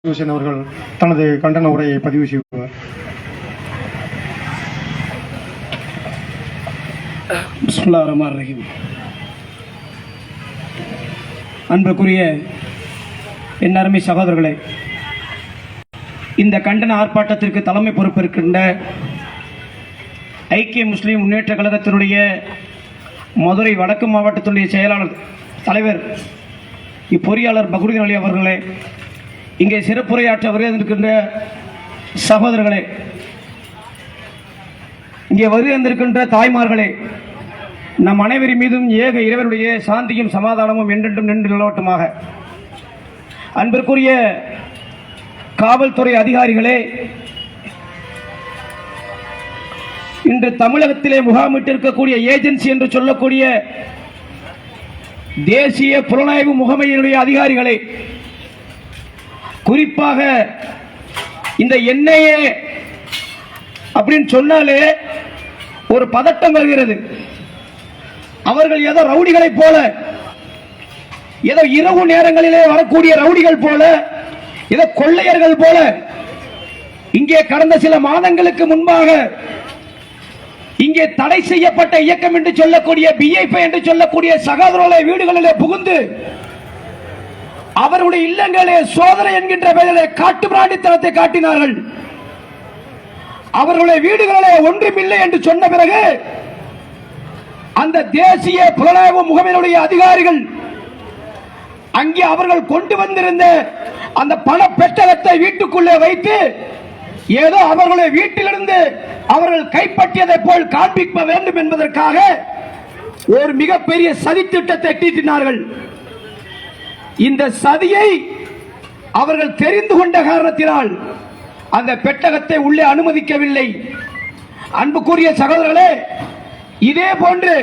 அவர்கள் தனது கண்டன உரையை பதிவு செய்வார். பிஸ்மில்லாஹிர் ரஹ்மானிர் ரஹீம். அன்புக்குரிய என் அருமை சகோதரர்களே, இந்த கண்டன ஆர்ப்பாட்டத்திற்கு தலைமை பொறுப்பேற்கின்ற ஐக்கிய முஸ்லிம் முன்னேற்ற கழகத்தினுடைய மதுரை வடக்கு மாவட்டத்தினுடைய செயலாளர் தலைவர் இப்பொறியாளர் பக்ருதீன் அலி அவர்களே, இங்கே சிறப்புரையாற்ற வருகின்ற சகோதரர்களே, இங்கே வருகின்ற தாய்மார்களே, நம் அனைவரின் மீதும் ஏக இறைவனுடைய சாந்தியும் சமாதானமும் என்றென்றும் நின்று நிலவட்டுமாக. அன்பிற்குரிய காவல்துறை அதிகாரிகளே, இன்று தமிழகத்திலே முகாமிட்டிருக்கக்கூடிய ஏஜென்சி என்று சொல்லக்கூடிய தேசிய புலனாய்வு முகமையினுடைய அதிகாரிகளே, குறிப்பாக இந்த என்ஐஏ அப்படின்னு சொன்னாலே ஒரு பதட்டம் வருகிறது. அவர்கள் ஏதோ ரவுடிகளைப் போல, ஏதோ இரவு நேரங்களிலே வரக்கூடிய ரவுடிகள் போல, ஏதோ கொள்ளையர்கள் போல, இங்கே கடந்த சில மாதங்களுக்கு முன்பாக இங்கே தடை செய்யப்பட்ட இயக்கம் என்று சொல்லக்கூடிய பிஐபி என்று சொல்லக்கூடிய சகோதரர்களை வீடுகளிலே புகுந்து அவருடைய இல்லங்களே சோதனை என்கின்ற பெயரிலே காட்டுமிராண்டித்தனத்தை காட்டினார்கள். அவர்களுடைய வீடுகளிலே ஒன்றுமில்லை என்று சொன்ன பிறகு அந்த தேசிய புலனாய்வு முகமையினுடைய அதிகாரிகள் அங்கே அவர்கள் கொண்டு வந்திருந்த அந்த பண பெட்டகத்தை வீட்டுக்குள்ளே வைத்து ஏதோ அவர்களுடைய வீட்டிலிருந்து அவர்கள் கைப்பற்றியதை போல் காண்பிக்க வேண்டும் என்பதற்காக ஒரு மிகப்பெரிய சதி திட்டத்தை தீட்டினார்கள். இந்த சதியை அவர்கள் தெரிந்து கொண்ட காரணத்தினால் அந்த பெட்டகத்தை உள்ளே அனுமதிக்கவில்லை. அன்புக்குரிய சகோதரர்களே, இதே போன்று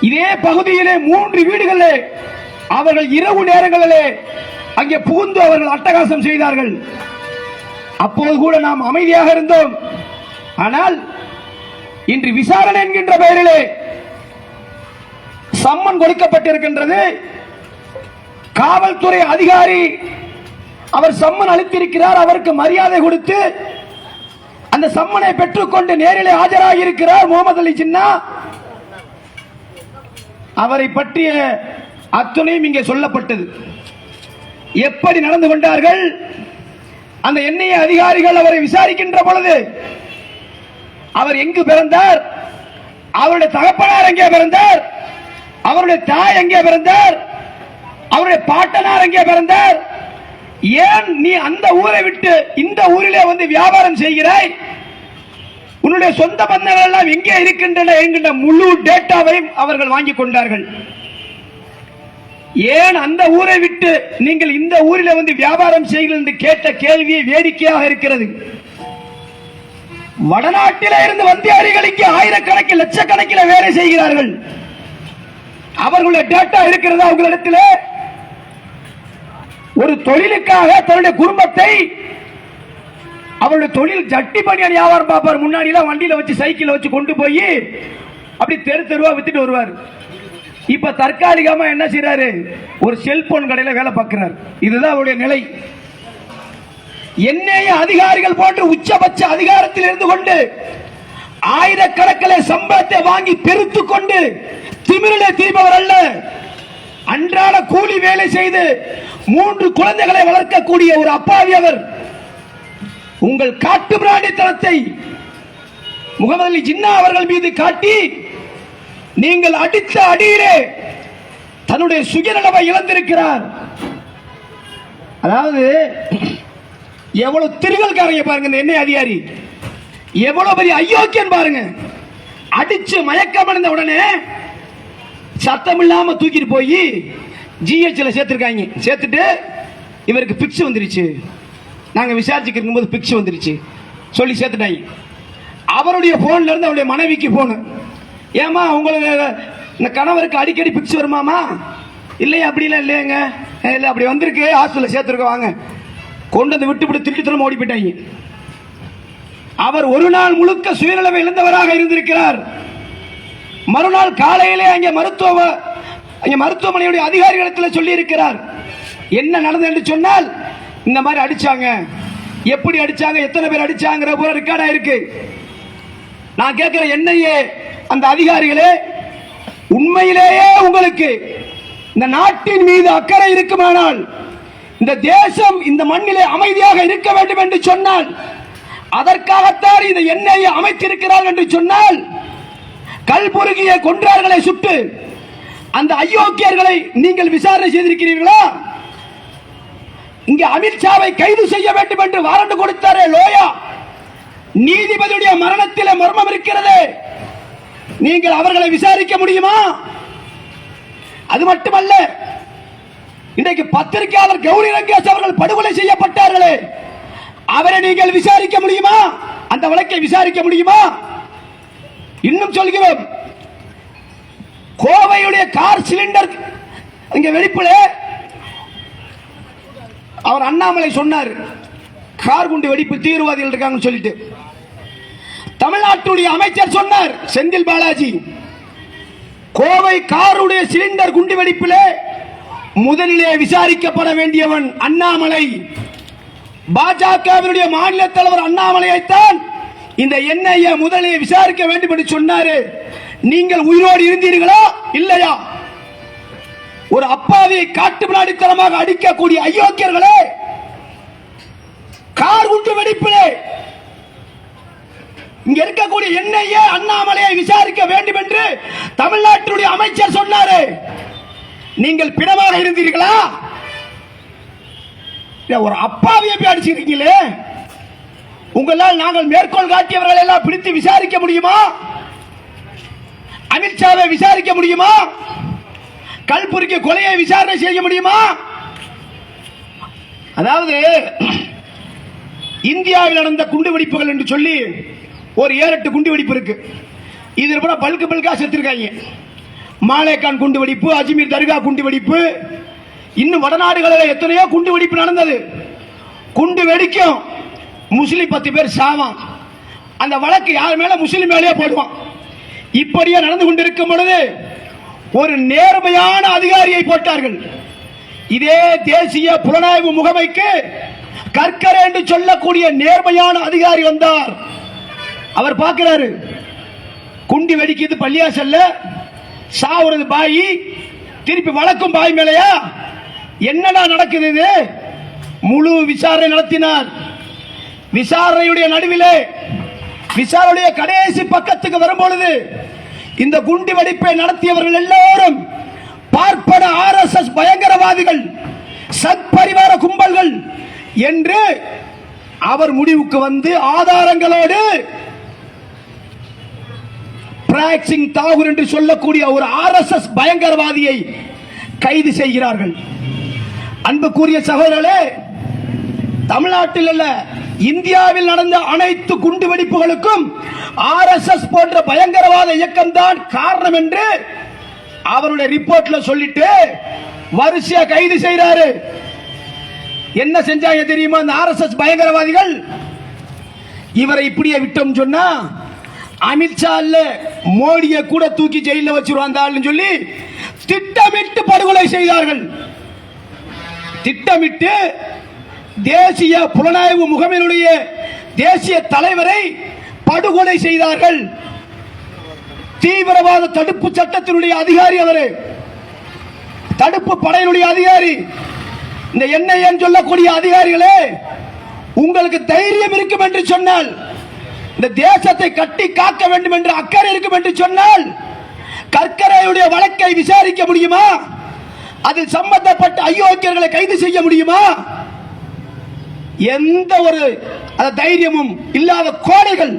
இதே பகுதியிலே 3 வீடுகளிலே அவர்கள் இரவு நேரங்களிலே அங்கே புகுந்து அவர்கள் அட்டகாசம் செய்தார்கள். அப்போது கூட நாம் அமைதியாக இருந்தோம். ஆனால் இன்று விசாரணை என்கின்ற பெயரிலே சம்மன் கொடுக்கப்பட்டிருக்கின்றது. காவல்துறை அதிகாரி அவர் சம்மன் அளித்திருக்கிறார். அவருக்கு மரியாதை கொடுத்து அந்த சம்மனை பெற்றுக்கொண்டு நேரிலே ஆஜராகி இருக்கிறார் முகமது அலி ஜின்னா. அவரை பற்றிய அத்துணையும் இங்கே சொல்லப்பட்டது. எப்படி நடந்து கொண்டார்கள் அந்த என்ஐஏ அதிகாரிகள் அவரை விசாரிக்கின்ற பொழுது, அவர் எங்கு பிறந்தார், அவருடைய தகப்பனார் எங்கே பிறந்தார், அவருடைய தாய் எங்கே பிறந்தார், அவருடைய பாட்டனார் எங்கே பிறந்தார், ஏன் நீ அந்த ஊரை விட்டு இந்த ஊரிலே வந்து வியாபாரம் செய்கிறாய், உன்னுடைய சொந்த பந்தங்கள் எல்லாம் எங்கே இருக்கின்றன என்கின்ற முழு டேட்டாவையும் அவர்கள் வாங்கி கொண்டார்கள். ஏன் அந்த ஊரை விட்டு நீங்கள் இந்த ஊரில் வந்து வியாபாரம் செய்கிறீர்கள் என்று கேட்ட கேள்வியை வேடிக்கையாக இருக்கிறது. வடநாட்டில் இருந்து வந்தியாரிகளுக்கு ஆயிரக்கணக்கில் லட்சக்கணக்கில் வேலை செய்கிறார்கள். அவர்களுடைய டேட்டா இருக்கிறதா உங்களிடத்தில்? ஒரு தொழிலுக்காக தன்னுடைய குடும்பத்தை, அவருடைய தொழில் ஜட்டி பணியாளர் வியாபாரம் பார்ப்பார். முன்னாடி எல்லாம் வண்டியில வச்சு சைக்கிள் வச்சு கொண்டு போய் அப்படி தெரு தெருவா வித்துட்டு வருவார். இப்ப தற்காலிகமா என்ன செய்யறாரு, ஒரு செல்போன் கடையில வேலை பார்க்கிறார். இதுதான் அவருடைய நிலை. என்ஐஏ அதிகாரிகள் போன்று உச்சபட்ச அதிகாரத்தில் இருந்து கொண்டு ஆயிரக்கணக்கில் சம்பளத்தை வாங்கி பெருத்துக் கொண்டு திமிரிலே தீர்ப்பவர் அல்ல. அன்றாட கூலி வேலை செய்து 3 குழந்தைகளை வளர்க்கக்கூடிய ஒரு அப்பாவி அவர். உங்கள் காட்டுமிராண்டித்தனத்தை முகமது அலி ஜின்னா அவர்கள் மீது காட்டி நீங்கள் அடித்த அடியிலே தன்னுடைய சுயநலவை இழந்திருக்கிறார். அதாவது எவ்வளவு திருகல்காரங்க பாருங்க, இந்த எண்ணெய் அதிகாரி எவ்வளவு பெரிய அயோக்கியன் பாருங்க. அடிச்சு மயக்கம் அடைந்த உடனே சத்தம் இல்லாம தூக்கிட்டு போய் ஜிஹெச்ல சேர்த்திருக்காங்க. சேர்த்துட்டு இவருக்கு பிக்ஸ் வந்துருச்சு, நாங்க விசாரிச்சுட்டு இருக்கும்போது பிக்ஸ் வந்துருச்சு சொல்லி சேர்த்துட்டாங்க. அவருடைய போன்ல இருந்து அவருடைய மனைவிக்கு போன், ஏமா உங்களுக்கு இந்த கணவருக்கு அடிக்கடி பிக்ஸ் வருமாமா? இல்லையா? அப்படிலாம் இல்லையாங்க. இல்லை, அப்படி வந்திருக்கு, ஹாஸ்பிட்டல் சேர்த்துருக்க, வாங்க. கொண்டு வந்து விட்டு விட்டு திருட்டுத்தனம் ஓடி போயிட்டாங்க. அவர் ஒரு நாள் முழுக்க சுயநலவை இழந்தவராக இருந்திருக்கிறார். மறுநாள் காலையிலே அங்கே மருத்துவமனையுடைய அதிகாரிகளிடத்தில் சொல்லி இருக்கிறார். என்ன நடந்தது என்று சொன்னால், இந்த மாதிரி அடிச்சாங்க, எப்படி அடிச்சாங்க, எத்தனை பேர் அடிச்சாங்கிற பூரா ரெக்கார்டா இருக்கு. நான் கேட்கிற என்னையே அந்த அதிகாரிகளே, உண்மையிலேயே உங்களுக்கு இந்த நாட்டின் மீது அக்கறை இருக்குமானால், இந்த தேசம் இந்த மண்ணிலே அமைதியாக இருக்க வேண்டும் என்று சொன்னால், அதற்காகத்தான் இந்த எண்ணெயை அமைத்திருக்கிறார்கள் என்று சொன்னால், கல்புருகிய கொன்றார்களை சுட்டு அந்த அயோக்கியர்களை நீங்கள் விசாரணை செய்திருக்கிறீர்களா? இங்கே அமித்ஷாவை கைது செய்ய வேண்டும் என்று வாரண்ட் கொடுத்தாரே லோயா, நீதிபதியுடைய மரணத்தில் மர்மம் இருக்கிறது. நீங்கள் அவர்களை விசாரிக்க முடியுமா? அது மட்டுமல்ல, இன்றைக்கு பத்திரிகையாளர் கௌரி லங்கேஷ் அவர்கள் படுகொலை செய்யப்பட்டார்களே, அவரை நீங்கள் விசாரிக்க முடியுமா? அந்த வழக்கை விசாரிக்க முடியுமா? இன்னும் சொல்கிறோம், கோவையுடைய கார் சிலிண்டர் இங்க வெடிப்பில் அவர் அண்ணாமலை சொன்னார், கார் குண்டு வெடிப்பு தீவிரவாதிகள் இருக்காங்கன்னு சொல்லிட்டு. தமிழ்நாட்டுடைய அமைச்சர் சொன்னார் செந்தில் பாலாஜி, கோவை காருடைய சிலிண்டர் குண்டு வெடிப்பிலே முதலிலே விசாரிக்கப்பட வேண்டியவன் அண்ணாமலை. பாஜகவினுடைய மாநில தலைவர் அண்ணாமலையைத்தான் இந்த எண்ணெயை முதலிலே விசாரிக்க வேண்டும் என்று சொன்னாரு. நீங்கள் உயிரோடு இருந்தீர்களா இல்லையா? ஒரு அப்பாவியை காட்டு விளையாடித்தனமாக அடிக்கக்கூடிய அயோக்கியர்களே, கார் குண்டு வெடிப்பிலே இங்க இருக்கக்கூடிய எண்ணெயை அண்ணாமலையை விசாரிக்க வேண்டும் என்று தமிழ்நாட்டுடைய அமைச்சர் சொன்னாரு. நீங்கள் பிணமாக இருந்தீர்களா? ஒரு அப்பாவியை போய் அடிச்சிருக்கீங்களே, உங்களால் நாங்கள் மேற்கோள் காட்டியவர்கள் எல்லாம் பிடித்து விசாரிக்க முடியுமா? அமித்ஷாவை விசாரிக்க முடியுமா? கல்புருகி கொலையை விசாரணை செய்ய முடியுமா? அதாவது இந்தியாவில் நடந்த குண்டுவெடிப்புகள் என்று சொல்லி ஒரு 7-8 குண்டுவெடிப்பு இருக்கு. இதில் கூட பல்கா செத்துருக்காங்க. மாலேகான் குண்டுவெடிப்பு, அஜ்மீர் தர்கா குண்டுவெடிப்பு, இன்னும் வடநாடுகளில் எத்தனையோ குண்டுவெடிப்பு நடந்தது. குண்டு வெடிக்கும், முஸ்லிம் 10 பேர் சாவான். அந்த வழக்கு யார் மேல? முஸ்லிம் மேலேயே போடுவான். இப்படியே நடந்து கொண்டிருக்கும் பொழுது ஒரு நேர்மையான அதிகாரியை போட்டார்கள். இதே தேசிய புலனாய்வு முகமைக்கு கற்கரை என்று சொல்லக்கூடிய நேர்மையான அதிகாரி வந்தார். அவர் பார்க்கிறாரு, குண்டி வெடிக்கிறது பள்ளியாசல்ல, சாவுறது பாய், திருப்பி வழக்கும் பாய் மேலையா, என்னடா நடக்குது இது? முழு விசாரணை நடத்தினார். விசாரணையுடைய நடுவிலே, விசாரணையுடைய கடைசி பக்கத்துக்கு வரும்பொழுது, இந்த குண்டு வெடிப்பை நடத்தியவர்கள் எல்லோரும் பார்ப்பன RSS பயங்கரவாதிகள், சத்பரிவார கும்பல்கள் என்று அவர் முடிவுக்கு வந்து ஆதாரங்களோடு பிராக் சிங் தாகூர் என்று சொல்லக்கூடிய ஒரு RSS பயங்கரவாதியை கைது செய்கிறார்கள். அன்புக்குரிய சகோதரர்களே, தமிழ்நாட்டில் அல்ல, இந்தியாவில் நடந்த அனைத்து குண்டு வெடிப்புகளுக்கும் RSS போன்ற பயங்கரவாத இயக்கம் தான் காரணம் என்று அவருடைய ரிப்போர்ட்ல சொல்லிட்டு வரிசையா கைது செய்யறாரு. என்ன செஞ்சாங்க தெரியுமா? அந்த RSS பயங்கரவாதிகள் இவரை இப்படியே விட்டோம் சொன்னா அமித்ஷா இல்ல மோடியை கூட தூக்கி ஜெயில வச்சிருவாங்க சொல்லி திட்டமிட்டு படுகொலை செய்தார்கள். திட்டமிட்டு தேசிய புலனாய்வு முகமையினுடைய தேசிய தலைவரை படுகொலை செய்தார்கள். தீவிரவாத தடுப்பு சட்டத்தினுடைய அதிகாரி, அவரு தடுப்பு படையினுடைய அதிகாரி. இந்த என்ஐஏ சொல்லக்கூடிய அதிகாரிகளே, உங்களுக்கு தைரியம் இருக்கும் என்று சொன்னால், இந்த தேசத்தை கட்டி காக்க வேண்டும் என்று அக்கறை இருக்கும் என்று சொன்னால், கற்கரையுடைய வழக்கை விசாரிக்க முடியுமா? அதில் சம்பந்தப்பட்ட அயோக்கியர்களை கைது செய்ய முடியுமா? எந்த ஒரு தைரியமும் இல்லாத கோடைகள்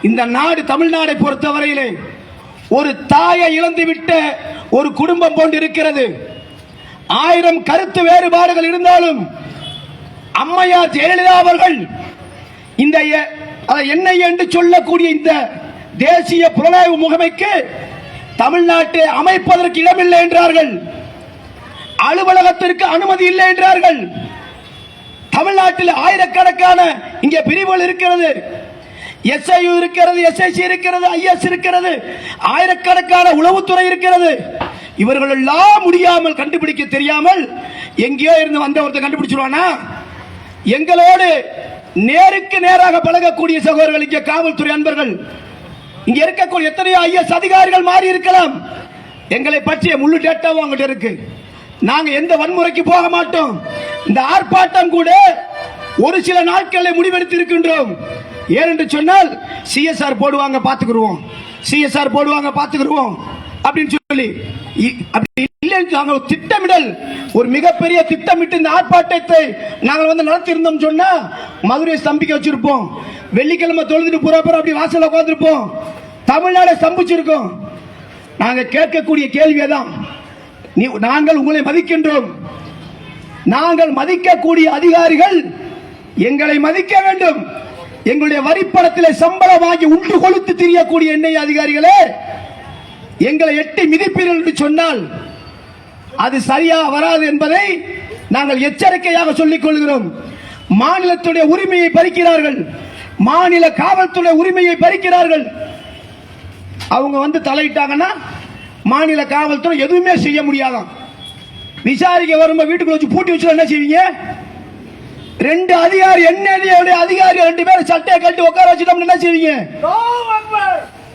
இந்த நாடு. தமிழ்நாடை பொறுத்தவரையிலே ஒரு தாயை இழந்துவிட்ட ஒரு குடும்பம் போன்று இருக்கிறது. 1000 கருத்து வேறுபாடுகள் இருந்தாலும் அம்மையார் ஜெயலலிதா அவர்கள் இந்த என்ஐஏ என்று சொல்லக்கூடிய இந்த தேசிய புலனாய்வு முகமைக்கு தமிழ்நாட்டை அமைப்பதற்கு இடமில்லை என்றார்கள். அலுவலகத்திற்கு அனுமதி இல்லை என்றார்கள். தமிழ்நாட்டில் ஆயிரக்கணக்கான இங்கே பிரிவுகள் இருக்கிறது. SIU இருக்கிறது, SIC இருக்கிறது, IS இருக்கிறது, ஆயிரக்கணக்கான உளவுத்துறை இருக்கிறது. இவர்கள் எல்லாம் முடியாமல் கண்டுபிடிக்க தெரியாமல் எங்கேயோ இருந்து வந்த ஒருத்தர் கண்டுபிடிச்சிருவானா? எங்களோடு நேருக்கு நேராக பழகக்கூடிய சகோதரர்கள், இங்கே காவல்துறை அன்பர்கள், இங்க இருக்கக்கூடிய எத்தனையோ IS அதிகாரிகள் மாறி இருக்கலாம். எங்களை பற்றிய முழு டேட்டாவும் அவங்ககிட்ட இருக்கு. நாங்க எந்த வன்முறைக்கு போக மாட்டோம். இந்த ஆர்ப்பாட்டம் கூட ஒரு சில நாட்களில் முடிவெடுத்து இருக்கின்றோம். ஏனென்று சொன்னால் CSR போடுவாங்க பாத்துக்குருவோம், CSR போடுவாங்க பாத்துக்குருவோம் அப்படின்னு சொல்லி, அப்படி இல்லை, நாங்கள் திட்டமிடல், ஒரு மிகப்பெரிய திட்டமிட்டு இந்த ஆர்ப்பாட்டத்தை நாங்கள் நடத்தி இருந்தோம் சொன்னா மதுரை ஸ்தம்பிக்க வச்சிருப்போம். வெள்ளிக்கிழமை தொழுதுட்டு போறப்ப அப்படி வாசல்ல உட்கார்ந்திருப்போம். தமிழ்நாடு ஸ்தம்பிச்சிருக்கோம். நாங்க கேட்கக்கூடிய கேள்வியதான், நாங்கள் உங்களை மதிக்கின்றோம். நாங்கள் மதிக்கக்கூடிய அதிகாரிகள் எங்களை மதிக்க வேண்டும். எங்களுடைய வரிப்பணத்தில் சம்பளம் வாங்கி உண்டு கொளுத்து திரியக்கூடிய எண்ணெய் அதிகாரிகளே, எங்களை எட்டி மிதிப்பீர்கள் என்று சொன்னால் அது சரியா வராது என்பதை நாங்கள் எச்சரிக்கையாக சொல்லிக் கொள்கிறோம். மாநிலத்துடைய உரிமையை பறிக்கிறார்கள், மாநில காவல்துறை உரிமையை பறிக்கிறார்கள். அவங்க தலையிட்டாங்கன்னா மாநில காவல்துறை எதுவுமே செய்ய முடியாதான். விசாரிக்க வரும்போது வீட்டுக்குள்ள வச்சு பூட்டி வச்சு என்ன செய்வீங்க? ரெண்டு அதிகாரி, எண்ணெய் அதிகாரி 2 பேரும் சட்டையை கட்டி உட்கார வச்சுட்டோம், என்ன செய்வீங்க?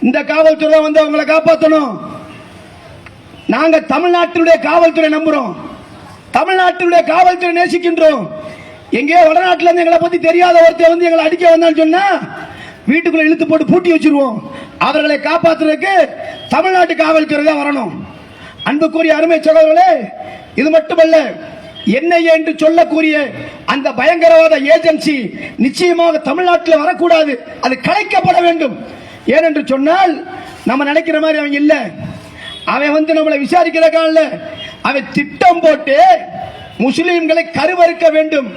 இந்த காவல்துறை அவங்களை காப்பாற்றணும். நாங்க தமிழ்நாட்டினுடைய காவல்துறை நம்புறோம், தமிழ்நாட்டினுடைய காவல்துறை நேசிக்கின்றோம். எங்கேயோ வடநாட்டில இருந்து எங்களை பத்தி தெரியாத ஒருத்தர் எங்களை அடிக்க வந்தான்னு சொன்னா வீட்டுக்குள்ள இழுத்து போட்டு பூட்டி வச்சிருவோம். அவர்களை காப்பாற்றுறதுக்கு தமிழ்நாட்டு காவல்துறை தான் வரணும். அன்புக்குரிய அருமை சகோதரர்களே, இது மட்டுமல்ல, NIA என்று சொல்லக்கூடிய அந்த பயங்கரவாத ஏஜென்சி நிச்சயமாக தமிழ்நாட்டில் வரக்கூடாது, அது கலைக்கப்பட வேண்டும். ஏனென்று சொன்னால் நம்ம நினைக்கிற மாதிரி அவங்க இல்ல. அவன் நம்மளை விசாரிக்கிறதுக்காக அவன் திட்டம் போட்டு முஸ்லிம்களை கருவறுக்க வேண்டும்,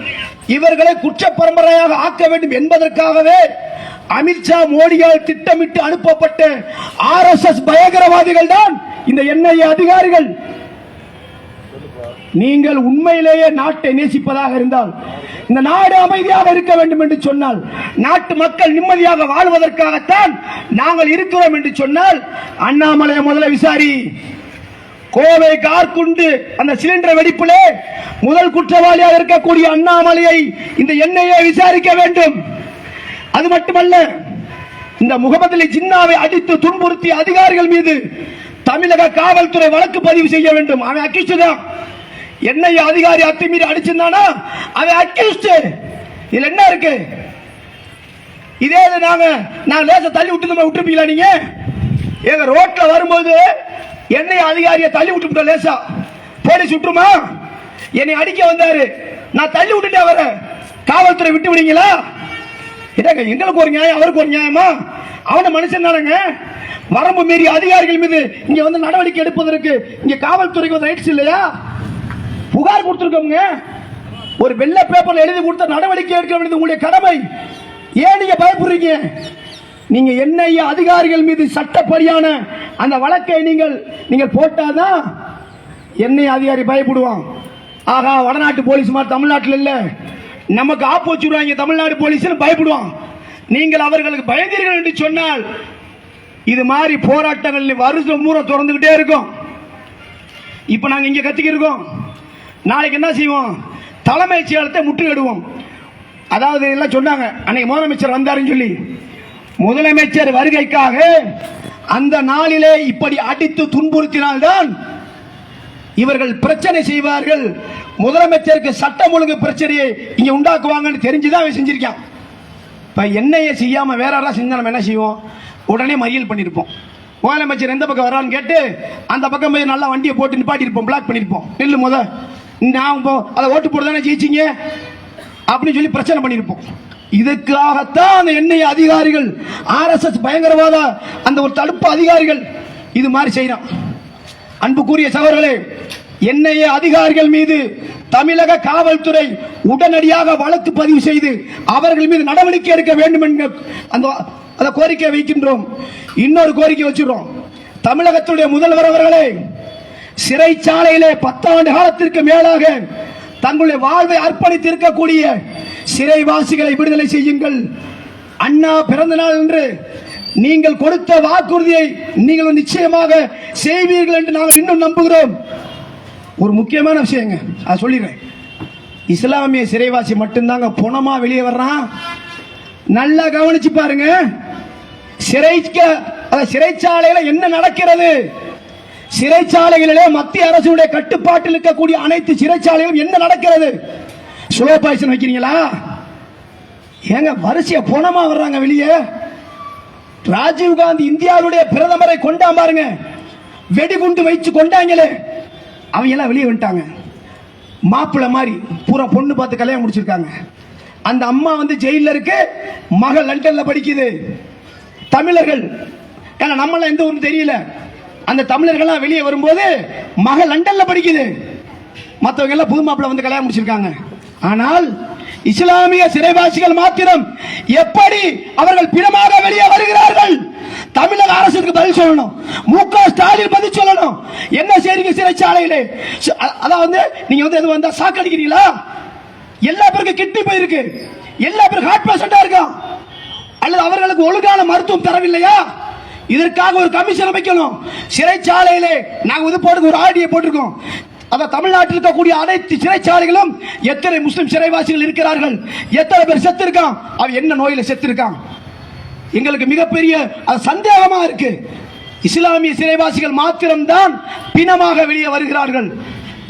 இவர்களை குற்ற பரம்பரையாக ஆக்க வேண்டும் என்பதற்காகவே அமித்ஷா மோடியால் திட்டமிட்டு அனுப்பப்பட்ட RSS பயங்கரவாதிகள் தான் இந்த NIA அதிகாரிகள். நீங்கள் உண்மையிலேயே நாட்டை நேசிப்பதாக இருந்தால், இந்த நாடு அமைதியாக இருக்க வேண்டும் என்று சொன்னால், நாட்டு மக்கள் நிம்மதியாக வாழ்வதற்காகத்தான் நாங்கள் இருக்கிறோம் என்று சொன்னால், அண்ணாமலையை முதல்ல விசாரி. கோவை கார்குண்டு அந்த சிலிண்டர் வெடிப்பிலே முதல் குற்றவாளியாக இருக்கக்கூடிய அண்ணாமலையை இந்த NIA விசாரிக்க வேண்டும். அது மட்டுமல்ல, இந்த முகமது அலி ஜின்னாவை அடித்து துன்புறுத்திய அதிகாரிகள் மீது தமிழக காவல்துறை வழக்கு பதிவு செய்ய வேண்டும். அவன் அக்யூஸ்ட் தான். NIA அதிகாரி அத்துமீறி அடிச்சிருந்தானா அவன் அக்யூஸ்ட். இதுல என்ன இருக்கு? இதே நான் லேச தள்ளி விட்டுருப்பீங்களா? நீங்க எங்க ரோட்ல வரும்போது NIA அதிகாரியை தள்ளி விட்டு லேசா போலீஸ் விட்டுருமா? என்னை அடிக்க வந்தாரு, நான் தள்ளி விட்டுட்டேன், அவரை காவல்துறை விட்டு விடுவீங்களா? எங்களுக்கு ஒரு நியாயம், அவருக்கு ஒரு நியாயமா? அவன மனுஷன் தானங்க. வரம்பு மீறி அதிகாரிகள் மீது இங்க நடவடிக்கை எடுப்பதற்கு இங்க காவல்துறைக்கு ரைட்ஸ் இல்லையா? புகார் கொடுத்திருக்கோங்க. ஒரு வெள்ளை பேப்பர்ல எழுதி கொடுத்த நடவடிக்கை எடுக்க வேண்டியது உங்களுடைய கடமை. ஏன் நீங்க பயப்படுறீங்க? நீங்க NIA அதிகாரிகள் மீது சட்டப்படியான அந்த வழக்கை நீங்கள் போட்டாதான் NIA அதிகாரி பயப்படுவான். ஆகா, வடநாட்டு போலீஸ் மாதிரி தமிழ்நாட்டில் இல்ல, நமக்கு ஆப்பு வச்சுருவாங்க தமிழ்நாடு போலீஸ் பயப்படுவான். நீங்கள் அவர்களுக்கு பயந்தீர்கள் என்று சொன்னால் இது மாதிரி போராட்டங்கள் வருஷம் பூரா தொடர்ந்துகிட்டே இருக்கும். இப்ப நாங்க இங்க கத்திக்கிட்டு இருக்கோம், நாளைக்கு என்ன செய்வோம்? தலைமைச் செயலகத்தை முற்றுகையிடுவோம். அதாவது எல்லாம் சொன்னாங்க அன்னைக்கு முதலமைச்சர் வந்தாருன்னு சொல்லி, முதலமைச்சர் வருகைக்காக அந்த நாளிலே இப்படி அடித்து துன்புறுத்தினால்தான் இவர்கள் பிரச்சனை செய்வார்கள். முதலமைச்சருக்கு சட்டம் ஒழுங்கு பிரச்சனையை இங்க உண்டாக்குவாங்கன்னு தெரிஞ்சுதான் அவன் செஞ்சிருக்கான். இப்ப NIA செய்யாம வேற யாராவது செஞ்சா நம்ம என்ன செய்வோம்? உடனே மறியல் பண்ணிருப்போம். முதலமைச்சர் எந்த பக்கம் வரான்னு கேட்டு அந்த பக்கம் போய் நல்லா வண்டியை போட்டு நிப்பாட்டி இருப்போம், பிளாக் பண்ணிருப்போம். நெல்லு நான் அதை ஓட்டு போட்டு தானே ஜெயிச்சிங்க அப்படின்னு சொல்லி பிரச்சனை பண்ணிருப்போம். இதுக்காகத்தான் அந்த NIA அதிகாரிகள், RSS பயங்கரவாத அந்த ஒரு தடுப்பு அதிகாரிகள் இது மாதிரி செய்யறான். அன்புக்குரிய சகோதரர்களே, NIA அதிகாரிகள் மீது தமிழக காவல்துறை உடனடியாக வழக்கு பதிவு செய்து அவர்கள் மீது நடவடிக்கை எடுக்க வேண்டும் என்ற அந்த கோரிக்கை வைக்கின்றோம். இன்னொரு கோரிக்கை வச்சிருக்கோம். தமிழகத்துடைய முதல்வர் அவர்களே, சிறைச்சாலையிலே 10 ஆண்டு காலத்திற்கு மேலாக தங்களுடைய வாழ்வை அர்ப்பணித்து இருக்கக்கூடிய சிறைவாசிகளை விடுதலை செய்யுங்கள். அண்ணா பிறந்த நாள் என்று நீங்கள் கொடுத்த வாக்குறுதியை நீங்கள் நிச்சயமாக செய்வீர்கள் என்று நாங்கள் இன்னும் நம்புகிறோம். ஒரு முக்கியமான விஷயங்க, அதை சொல்லிடுறேன். இஸ்லாமிய சிறைவாசி மட்டும்தாங்க பணமா வெளியே வர்றான். நல்லா கவனிச்சு பாருங்க. சிறைச்சாலையில என்ன நடக்கிறது? சிறைச்சாலைகளிலே மத்திய அரசுடைய கட்டுப்பாட்டில் இருக்கக்கூடிய அனைத்து சிறைச்சாலைகளும் என்ன நடக்கிறது? ஸ்லோ பாய்சன் வைக்கிறீங்களா? ஏங்க வரிசைய பணமா வர்றாங்க வெளியே. ராஜீவ் காந்தி இந்தியாவுடைய பிரதமரை கொண்டாம் பாருங்க, வெடிகுண்டு வைச்சு கொண்டாங்களே, அவங்க எல்லாம் வெளியே வந்துட்டாங்க. மாப்பிள்ளை மாதிரி பூரா பொண்ணு பார்த்து கல்யாணம் முடிச்சிருக்காங்க. அந்த அம்மா வந்து ஜெயில இருக்கு, மகள் லண்டன்ல படிக்குது. தமிழர்கள், ஏன்னா நம்மள எந்த ஊரும் தெரியல, அந்த தமிழர்கள்லாம் வெளியே வரும்போது மகள் லண்டன்ல படிக்குது, மற்றவங்க எல்லாம் புது மாப்பிள்ளை வந்து கல்யாணம் முடிச்சிருக்காங்க. ஆனால் இஸ்லாமிய சிறைவாசிகள் மாத்திரம் எப்படி அவர்கள் பிணமாக வெளியே வருகிறார்கள்? தமிழக அரசுக்கு பதில் சொல்லணும். மு.க. ஸ்டாலின் பதில் சொல்லணும். என்ன செய்றீங்க சிறைச்சாலையிலே? அதாவது நீங்க வந்து எது வந்தா சாக்கடிக்கிறீங்களா? எல்லா பேருக்கு கிட்னி போயிருக்கு, எல்லா பேருக்கு ஹார்ட் பேஷண்டா இருக்கான், அல்லது அவர்களுக்கு ஒழுங்கான மருத்துவம் தரவில்லையா? இதற்காக ஒரு கமிஷன் அமைக்கணும். சிறைச்சாலையிலே நாங்கள் இது போட்டு ஒரு ஆடியோ போட்டிருக்கோம். அதான் தமிழ்நாட்டில் இருக்கக்கூடிய அனைத்து சிறைச்சாலைகளும் எத்தனை முஸ்லிம் சிறைவாசிகள் இருக்கிறார்கள், எத்தனை பேர் செத்து இருக்கான், அவன் என்ன நோயில செத்து இருக்கான், எங்களுக்கு மிகப்பெரிய சந்தேகமா இருக்கு. இஸ்லாமிய சிறைவாசிகள் மாத்திரம்தான் பிணமாக வெளியே வருகிறார்கள்.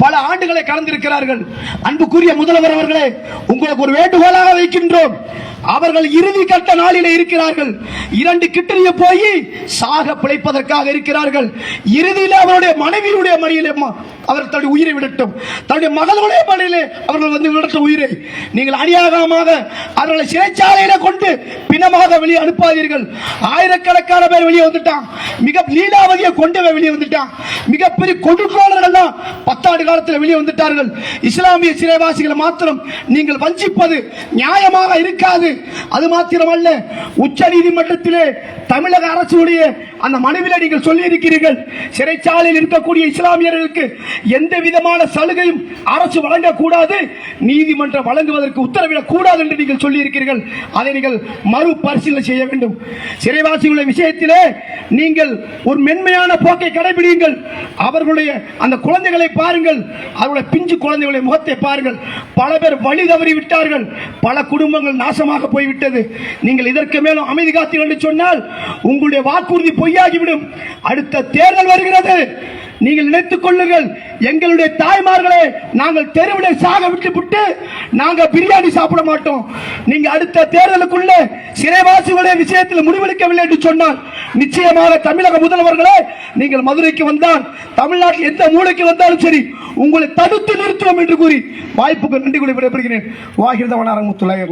பல ஆண்டுகளை கடந்திருக்கிறார்கள். அன்புக்குரிய முதல்வர் அவர்களே, உங்களுக்கு ஒரு வேண்டுகோளாக வைக்கின்றோம். அவர்கள் இறுதி கட்ட நாளிலே இருக்கிறார்கள். 2 கிட்னியை போய் சாக பிழைப்பதற்காக இருக்கிறார்கள். இறுதியில் அவருடைய மனைவியுடைய மடியிலே அவர் தன்னுடைய உயிரை விடட்டும், தன்னுடைய மகளுடைய மடியிலே அவர்கள் வந்து விடட்டும் உயிரை. நீங்கள் அநியாயமாக அவர்களை சிறைச்சாலையில கொண்டு பிணமாக வெளியே அனுப்பாதீர்கள். ஆயிரக்கணக்கான பேர் வெளியே வந்துட்டான். மிக லீலாவதியை கொண்டு வெளியே வந்துட்டான். மிகப்பெரிய கொடுக்கோளர்கள் 10 ஆண்டு காலத்தில் வெளியே வந்துட்டார்கள். இஸ்லாமிய சிறைவாசிகளை மாத்திரம் நீங்கள் வஞ்சிப்பது நியாயமாக இருக்காது. அது மாத்திரமல்ல, உச்ச நீதிமன்றத்திலே தமிழக அரசுடைய அந்த மனுவிலே நீங்கள் சொல்லி இருக்கிறீர்கள், சிறைச்சாலையில் இருக்கக்கூடிய இஸ்லாமியர்களுக்கு எந்த விதமான சலுகையும் அரசு வழங்கக்கூடாது, நீதிமன்றம் வழங்குவதற்கு உத்தரவிடக் கூடாது என்று நீங்கள் சொல்லி இருக்கிறீர்கள். அதை நீங்கள் மறுபரிசீலனை செய்ய வேண்டும். சிறைவாசிகளுடைய விஷயத்திலே நீங்கள் ஒரு மென்மையான போக்கை கடைபிடியுங்கள். அவர்களுடைய அந்த குழந்தைகளை பாருங்கள், அவருடைய பிஞ்சு குழந்தைகளுடைய முகத்தை பாருங்கள். பல பேர் வழி தவறி விட்டார்கள், பல குடும்பங்கள் நாசமாக போய்விட்டது. நீங்கள் இதற்கு மேலும் அமைதி காத்தீர்கள் என்று சொன்னால் உங்களுடைய வாக்குறுதி பொய்யாகிவிடும். அடுத்த தேர்தல் வருகிறது, நீங்கள் நினைத்துக் கொள்ளுங்கள், எங்களுடைய தாய்மார்களை நாங்கள் தெருவிலே சாக விட்டு நாங்கள் பிரியாணி சாப்பிட மாட்டோம். நீங்க அடுத்த தேர்தலுக்குள்ள சிறைவாசிகளுடைய விஷயத்தில் முடிவெடுக்கவில்லை என்று சொன்னால் நிச்சயமாக தமிழக முதல்வர்களே, நீங்கள் மதுரைக்கு வந்தால், தமிழ்நாட்டில் எந்த மூலைக்கு வந்தாலும் சரி, உங்களை தடுத்து நிறுத்துவோம் என்று கூறி வாய்ப்புக்கு நன்றி கூறி விடைபெறுகிறேன். வாகிர்தவனாரமுத்துல்லாஹி